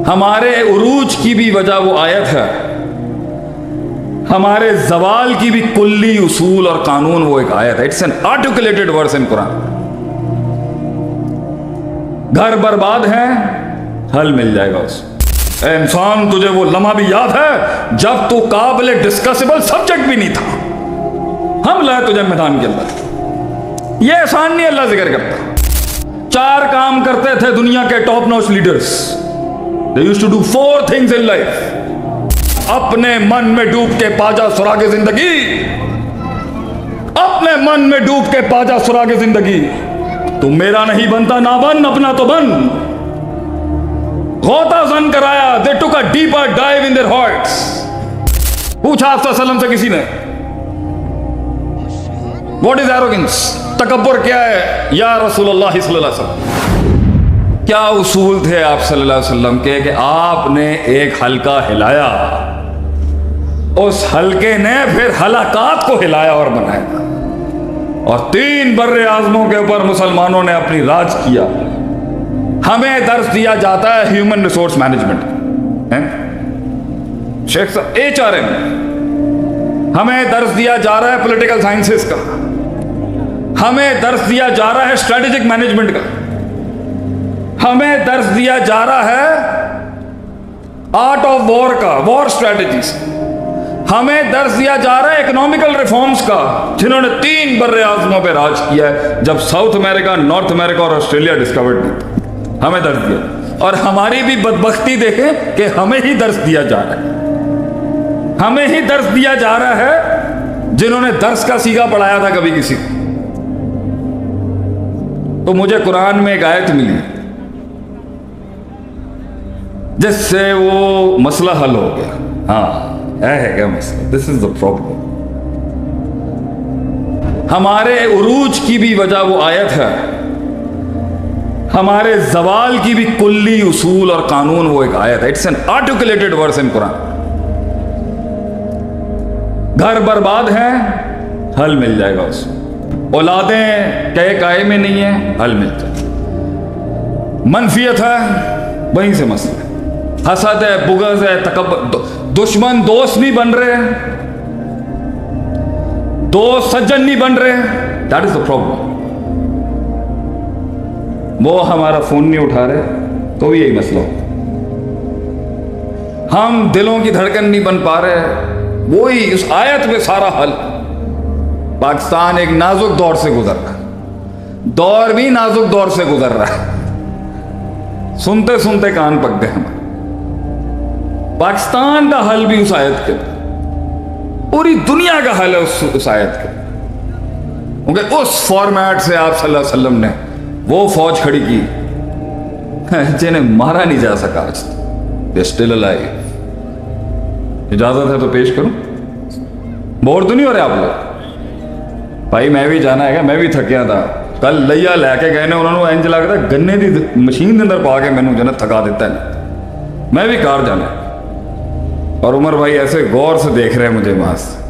ہمارے عروج کی بھی وجہ وہ آیت ہے، ہمارے زوال کی بھی کلی اصول اور قانون وہ ایک آیت ہے. اٹس این آرٹیکولیٹڈ ورس ان قرآن. گھر برباد ہے، حل مل جائے گا اس. اے انسان، تجھے وہ لمحہ بھی یاد ہے جب تو قابل ڈسکسیبل سبجیکٹ بھی نہیں تھا، ہم لائے تجھے میدان کے اندر. یہ احسان نہیں اللہ ذکر کرتا. 4 کام کرتے تھے دنیا کے top notch leaders. They used to do 4 things in life. اپنے من میں ڈوب کے پاجا سراغ زندگی، اپنے من میں ڈوب کے پاجا سراغ زندگی. تو میرا نہیں بنتا نہ بن، اپنا تو بن. غوطہ زن کرایا. They took a deeper dive in their hearts. پوچھا آپ صلی اللہ علیہ وسلم سے کسی نے What is arrogance؟ تکبر کیا ہے یا رسول اللہ صلی اللہ علیہ وسلم؟ کیا اصول تھے آپ صلی اللہ علیہ وسلم کے کہ آپ نے ایک حلقہ ہلایا، اس حلقے نے پھر ہلاکات کو ہلایا اور بنایا، اور 3 بر اعظموں کے اوپر مسلمانوں نے اپنی راج کیا. ہمیں درس دیا جاتا ہے ہیومن ریسورس مینجمنٹ، شیخ صاحب HRM. ہمیں درس دیا جا رہا ہے پولیٹیکل سائنسز کا، ہمیں درس دیا جا رہا ہے اسٹریٹجک مینجمنٹ کا، ہمیں درس دیا جا رہا ہے آرٹ آف وار کا، وار اسٹریٹجیز. ہمیں درس دیا جا رہا ہے اکنامیکل ریفارمز کا، جنہوں نے 3 بر اعظموں پہ راج کیا ہے جب ساؤتھ امریکہ، نارتھ امریکہ اور آسٹریلیا ڈسکورڈ نہیں تھا. ہمیں درس دیا، اور ہماری بھی بدبختی دیکھیں کہ ہمیں ہی درس دیا جا رہا ہے. ہمیں ہی درس دیا جا رہا ہے جنہوں نے درس کا سیگا پڑھایا تھا کبھی کسی کو. تو مجھے قرآن میں ایک آیت ملی جس سے وہ مسئلہ حل ہو گیا. ہاں ہے کیا مسئلہ؟ دس از دا پرابلم. ہمارے عروج کی بھی وجہ وہ آیت ہے، ہمارے زوال کی بھی کلی اصول اور قانون وہ ایک آیت ہے. اٹس این آرٹیکولیٹڈ ورس ان قرآن. گھر برباد ہیں، حل مل جائے گا اس. اولادیں کہے کائے میں نہیں ہیں، حل مل جائے. منفیت ہے، وہیں سے مسئلہ ہے. حسد ہے، بغض ہے، تکبر. دشمن دوست نہیں بن رہے، دوست سجن نہیں بن رہے. That is the problem. وہ ہمارا فون نہیں اٹھا رہے تو بھی یہی مسئلہ ہو. ہم دلوں کی دھڑکن نہیں بن پا رہے، وہی اس آیت میں سارا حل. پاکستان ایک نازک دور سے گزر رہا ہے، دور بھی نازک دور سے گزر رہا ہے. سنتے سنتے کان پک گئے ہمارے. پاکستان کا حل بھی اس آیت کے، پوری دنیا کا حل ہے اس آیت کے. کیونکہ اس فارمیٹ سے آپ صلی اللہ علیہ وسلم نے وہ فوج کھڑی کی جنہیں مارا نہیں جا سکا آج تک. They're still alive. اجازت ہے تو پیش کروں؟ بور تو نہیں ہو رہے آپ لوگ؟ بھائی میں بھی جانا ہے، میں بھی تھکیا تھا. کل لیا لے کے گئے نے، انہوں نے انج لگتا گنے دی مشین کے اندر پا کے مینوں جو ہے تھکا دیتا ہے. میں بھی کار جانا ہے. اور عمر بھائی ایسے غور سے دیکھ رہے ہیں مجھے وہاں سے.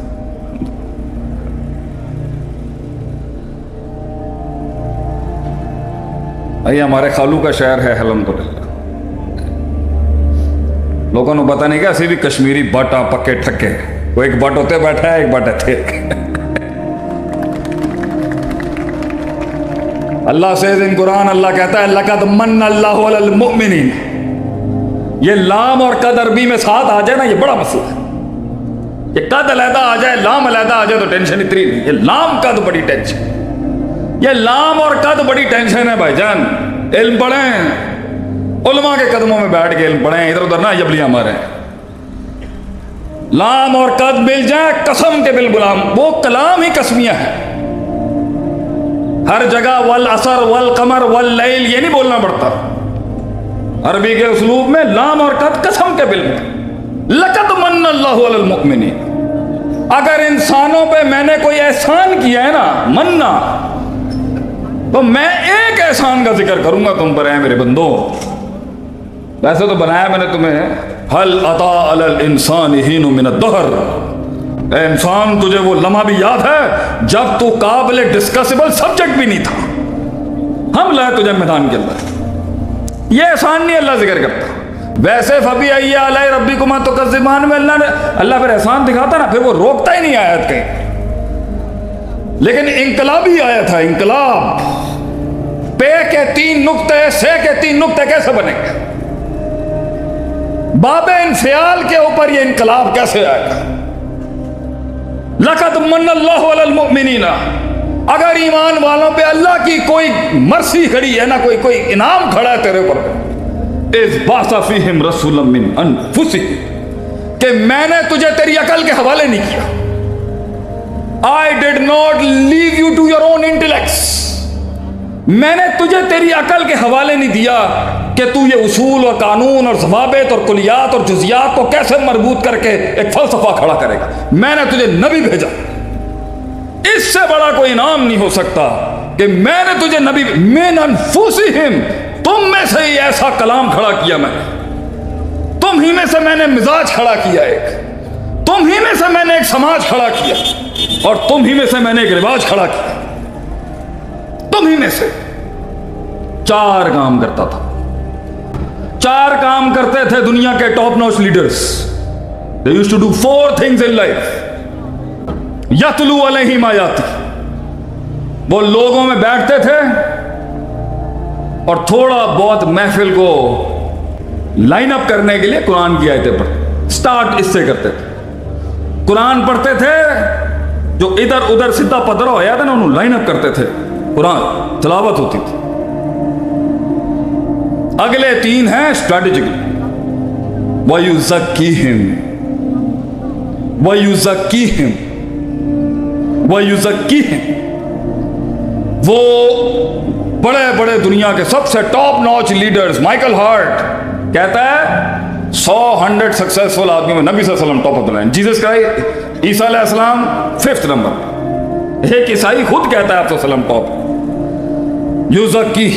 بھائی ہمارے خالو کا شہر ہے الحمدللہ. لوگوں کو پتہ نہیں کہ اسی بھی کشمیری باٹا پکے ٹھکے. وہ ایک بٹ ہوتے بیٹھا ہے، ایک بٹ تھے. اللہ سے ان قرآن اللہ کہتا ہے لقد من اللہ علی المؤمنین. یہ لام اور قد عربی میں ساتھ آ جائے نا، یہ بڑا مسئلہ ہے. یہ قد علیحدہ آ جائے، لام علیحدہ آ جائے تو ٹینشن اتنی نہیں. یہ لام قد بڑی ٹینشن، یہ لام اور قد بڑی ٹینشن ہے. بھائی جان علم پڑھیں، علماء کے قدموں میں بیٹھ کے علم پڑھیں، ادھر ادھر نہ یبلیاں ماریں. لام اور قد مل جائیں قسم کے بالغلام، وہ کلام ہی قسمیہ ہے. ہر جگہ والعصر والقمر واللیل یہ نہیں بولنا پڑتا. عربی کے اسلوب میں لام اور قد قسم کے بالغلام. لقد من اللہ علی المؤمنین. اگر انسانوں پہ میں نے کوئی احسان کیا ہے نا، مننا، تو میں ایک احسان کا ذکر کروں گا تم پر، اے میرے بندو. ویسے تو بنایا میں نے تمہیں هل اتی علی الانسان حین من الدہر. اے انسان تجھے وہ لمحہ بھی یاد ہے جب تو قابل ڈسکسیبل سبجیکٹ بھی نہیں تھا، ہم لائے تجھے میدان کے اندر. یہ احسان نہیں اللہ ذکر کرتا. ویسے فبی ای آلاء ربکما تکذبان میں اللہ پھر احسان دکھاتا نا، پھر وہ روکتا ہی نہیں آیت کہیں. لیکن انقلابی آیا تھا، انقلاب. پے کے 3 نقطے، سے کے 3 نقطے کیسے بنیں گے؟ باب انفعال کے اوپر یہ انقلاب کیسے آئے گا؟ لقد من اللہ علی المؤمنین، اگر ایمان والوں پہ اللہ کی کوئی مرسی کھڑی ہے نا، کوئی انعام کھڑا ہے تیرے پر، اذ بعث فیہم رسولا من انفسہم، کہ میں نے تجھے تیری عقل کے حوالے نہیں کیا. I did not leave you to your own intellects. میں نے تجھے تیری عقل کے حوالے نہیں دیا کہ تو یہ اصول اور قانون اور ضوابط اور کلیات اور جزیات کو کیسے مربوط کر کے ایک فلسفہ کھڑا کرے گا. میں نے تجھے نبی بھیجا. اس سے بڑا کوئی انعام نہیں ہو سکتا کہ میں نے تجھے نبی من انفسہم، تم میں سے ہی ایسا کلام کھڑا کیا میں نے، تم ہی میں سے میں نے مزاج کھڑا کیا، ایک تم ہی میں سے میں نے ایک سماج کھڑا کیا، اور تم ہی میں سے میں نے ایک رواج کھڑا کیا. تم ہی میں سے 4 کام کرتا تھا. 4 کام کرتے تھے دنیا کے top notch leaders. They used to do 4 things in life. یتلو علیہم آیاتی، وہ لوگوں میں بیٹھتے تھے اور تھوڑا بہت محفل کو لائن اپ کرنے کے لیے قرآن کی آیتیں پڑھتے. سٹارٹ اس سے کرتے تھے. قرآن پڑھتے تھے، جو ادھر ادھر سیدھا پدرا ہو جاتا نا، انہوں لائن اپ کرتے تھے، قرآن تلاوت ہوتی تھی. اگلے 3 ہیں اسٹریٹجیکلی. وَيُزَكِّيهِمْ وَيُزَكِّيهِمْ وَيُزَكِّيهِمْ، وہ بڑے بڑے دنیا کے سب سے top notch leaders, Michael Hart کہتا ہے 100 سکسیسفل آدمی میں نبی صلی اللہ علیہ وسلم top of the line. Jesus Christ, عیسیٰ علیہ السلام 5th نمبر. ایک عیسائی خود کہتا ہے آپ صلی اللہ علیہ وسلم ٹاپ. یوزکی،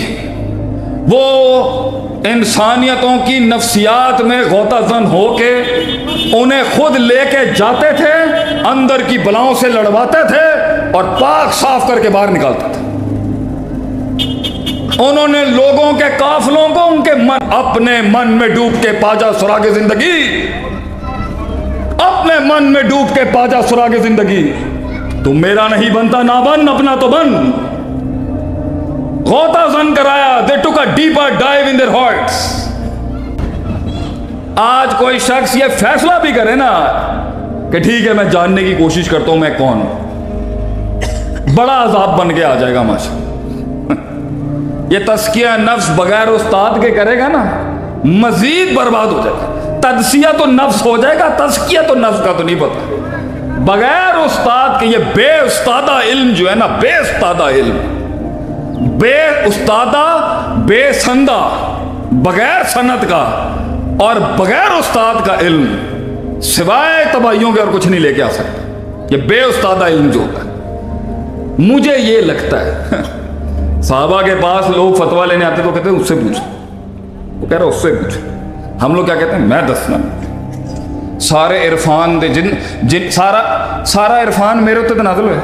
وہ انسانیتوں کی نفسیات میں غوطہ زن ہو کے انہیں خود لے کے جاتے تھے، اندر کی بلاؤں سے لڑواتے تھے اور پاک صاف کر کے باہر نکالتے تھے. انہوں نے لوگوں کے قافلوں کو ان کے اپنے من میں ڈوب کے پاجا سراغ زندگی، اپنے من میں ڈوب کے پاجا سراغ زندگی. تم میرا نہیں بنتا، نہ بن، اپنا تو بن. غوطہ زن کرایا. They took a deeper dive in their hearts. آج کوئی شخص یہ فیصلہ بھی کرے نا کہ ٹھیک ہے میں جاننے کی کوشش کرتا ہوں میں کون ہوں، بڑا عذاب بن کے آ جائے گا ماشاء. یہ تزکیہ نفس بغیر استاد کے کرے گا نا، مزید برباد ہو جائے گا. تجزیہ تو نفس ہو جائے گا، تزکیہ تو نفس کا تو نہیں پتا. بغیر استاد کے یہ بے استادہ علم جو ہے نا، بے استادہ علم، بے استادہ، بے سندہ، بغیر سند کا اور بغیر استاد کا علم سوائے تباہیوں کے اور کچھ نہیں لے کے آ سکتا. یہ بے استادہ علم جو ہوتا ہے، مجھے یہ لگتا ہے صحابہ کے پاس لوگ فتویٰ لینے آتے تو کہتے ہیں اس سے پوچھو، وہ کہہ رہا اس سے پوچھو. ہم لوگ کیا کہتے ہیں، میں دسنا. سارے عرفان دے جن سارا عرفان میرے اتنے نازل ہوئے.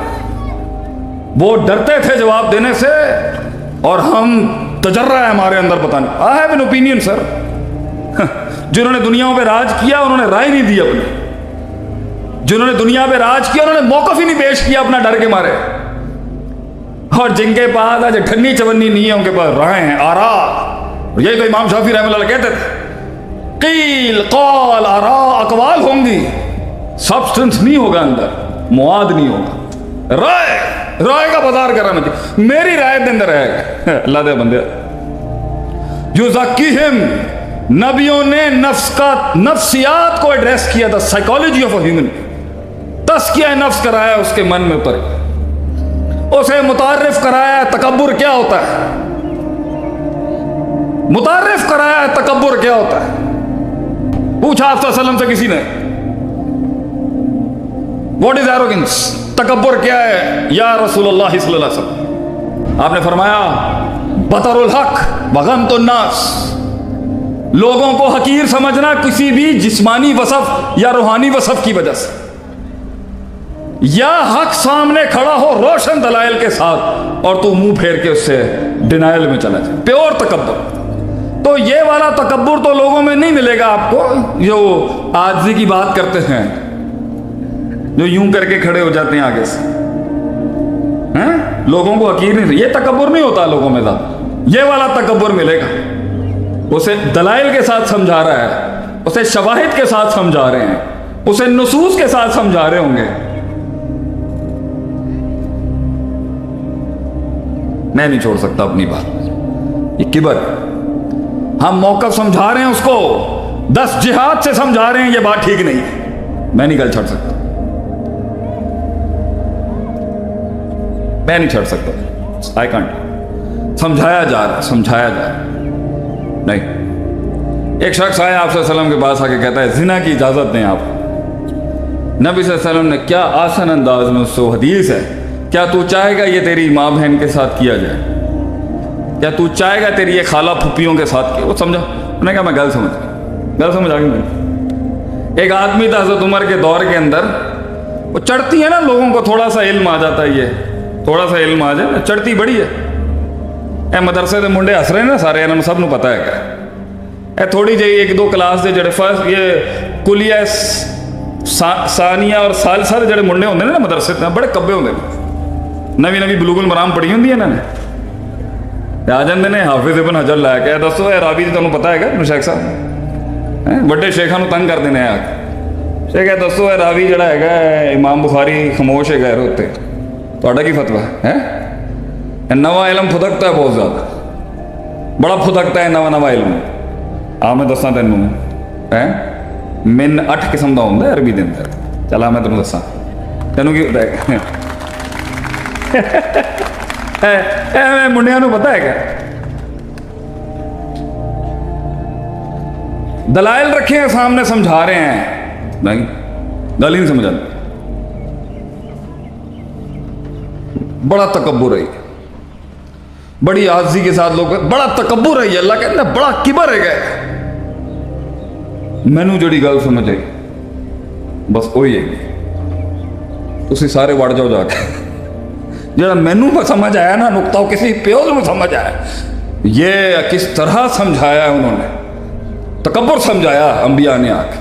وہ ڈرتے تھے جواب دینے سے، اور ہم تجرہ ہے ہمارے اندر بتانے. آئی ہیو این اوپینین سر. جنہوں نے دنیا پہ راج کیا انہوں نے رائے نہیں دی اپنی. جنہوں نے دنیا پہ راج کیا انہوں نے موقف ہی نہیں پیش کیا اپنا ڈر کے مارے. اور جن کے پاس آج ٹھنی چونی نہیں ہے ان کے پاس رائے ہیں، آرا. یہی تو امام شافعی رحمۃ اللہ کہتے تھے، قیل قال آرا، اقوال ہوں گی، سبسٹنس نہیں ہوگا، اندر مواد نہیں ہوگا. رائے کا بازار کر رہا ہے، میری رائے دے اندر ہے. اللہ دے بندے. یزکیہم، نبیوں نے نفس کا نفسیات کو ایڈریس کیا تھا، سائیکالوجی آف اے ہیومن. تزکیہ نفس کرایا، اس کے من میں اتر، اسے متعارف کرایا تکبر کیا ہوتا ہے، متعارف کرایا تکبر کیا ہوتا ہے. پوچھا آپ صلی اللہ علیہ وسلم سے کسی نے، واٹ از ایروگنس، تکبر کیا ہے یا رسول اللہ صلی اللہ علیہ وسلم؟ آپ نے فرمایا بطر الحق وغمط الناس، لوگوں کو حقیر سمجھنا کسی بھی جسمانی وصف یا روحانی وصف کی وجہ سے، یا حق سامنے کھڑا ہو روشن دلائل کے ساتھ اور تو منہ پھیر کے اس سے ڈینائل میں چلا جائے، پیور تکبر. تو یہ والا تکبر تو لوگوں میں نہیں ملے گا آپ کو جو عاجزی کی بات کرتے ہیں، جو یوں کر کے کھڑے ہو جاتے ہیں آگے سے، لوگوں کو حقیر نہیں، یہ تکبر نہیں ہوتا لوگوں میں زیادہ، یہ والا تکبر ملے گا۔ اسے دلائل کے ساتھ سمجھا رہا ہے، اسے شواہد کے ساتھ سمجھا رہے ہیں، اسے نصوص کے ساتھ سمجھا رہے ہوں گے۔ میں نہیں چھوڑ سکتا اپنی بات، یہ کبر، ہم موقف سمجھا رہے ہیں اس کو، 10 جہاد سے سمجھا رہے ہیں یہ بات ٹھیک نہیں ہے، میں نہیں گل چھڑ سکتا، میں نہیں چھڑ سکتا، آئی کانٹ۔ سمجھایا جا رہا ہے، سمجھایا جا رہا ہے، نہیں۔ ایک شخص آیا آپ صلی اللہ علیہ وسلم کے پاس آ کے کہتا ہے زنا کی اجازت دیں آپ۔ نبی صلی اللہ علیہ وسلم نے کیا آسان انداز میں اس سے، حدیث ہے، کیا تو چاہے گا یہ تیری ماں بہن کے ساتھ کیا جائے؟ کیا تو چاہے گا تیری یہ خالہ پھوپھیوں کے ساتھ کیا؟ وہ سمجھا، انہوں نے کہا میں گل سمجھ آ گئی۔ ایک آدمی تھا حضرت عمر کے دور کے اندر، وہ چڑھتی ہے نا، لوگوں کو تھوڑا سا علم آ جاتا ہے، یہ تھوڑا سا علم آ جائے، چڑھتی بڑی ہے۔ اے مدرسے دے منڈے ہس رہے ہیں نا سارے، انہوں سب نو پتا ہے کیا اے تھوڑی جی 1-2 کلاس دے جڑے فرسٹ یہ کلیہ ثانیہ اور ثالثہ دے جڑے منڈے ہوندے نا مدرسے تے، بڑے کبے ہوندے نے، نوی بلوغ المرام پڑھی ہوندی ہے انہوں نے، آ جاندے نے حافظ ابن حجر لا کے دسو اے راوی تانوں پتہ ہے کیا شیخ صاحب، بڑے شیخاں نو تنگ کر دینے آ کے، شیخ دسو اے راوی جڑا ہے امام بخاری خاموش ہے غیر ہوتے، تہاڈا کی فتویٰ ہے؟ نواں علم پھدکتا ہے بہت زیادہ، بڑا پھدکتا ہے نواں علم۔ آ میں دساں تینوں من 8 قسم کا ہوتا ہے عربی دے اندر، چلا میں تینوں دساں، تینوں کی پتا ہے؟ منڈیاں نو پتا ہے کیا؟ دلائل رکھے ہیں سامنے، سمجھا رہے ہیں، نہیں گل ہی نہیں سمجھ آتی، بڑا تکبر ہے، بڑی عاجزی کے ساتھ لوگ، بڑا تکبر ہے، اللہ کہتا ہے بڑا کبر ہے گئے۔ مینو جڑی گل سمجھ آئی بس وہی ہے، تسی سارے وڑ جاؤ جا کے، جڑا مینو سمجھ آیا نا نقطہ، کسی پیو کو سمجھ آیا، یہ کس طرح سمجھایا انہوں نے، تکبر سمجھایا انبیاء نے آ کے۔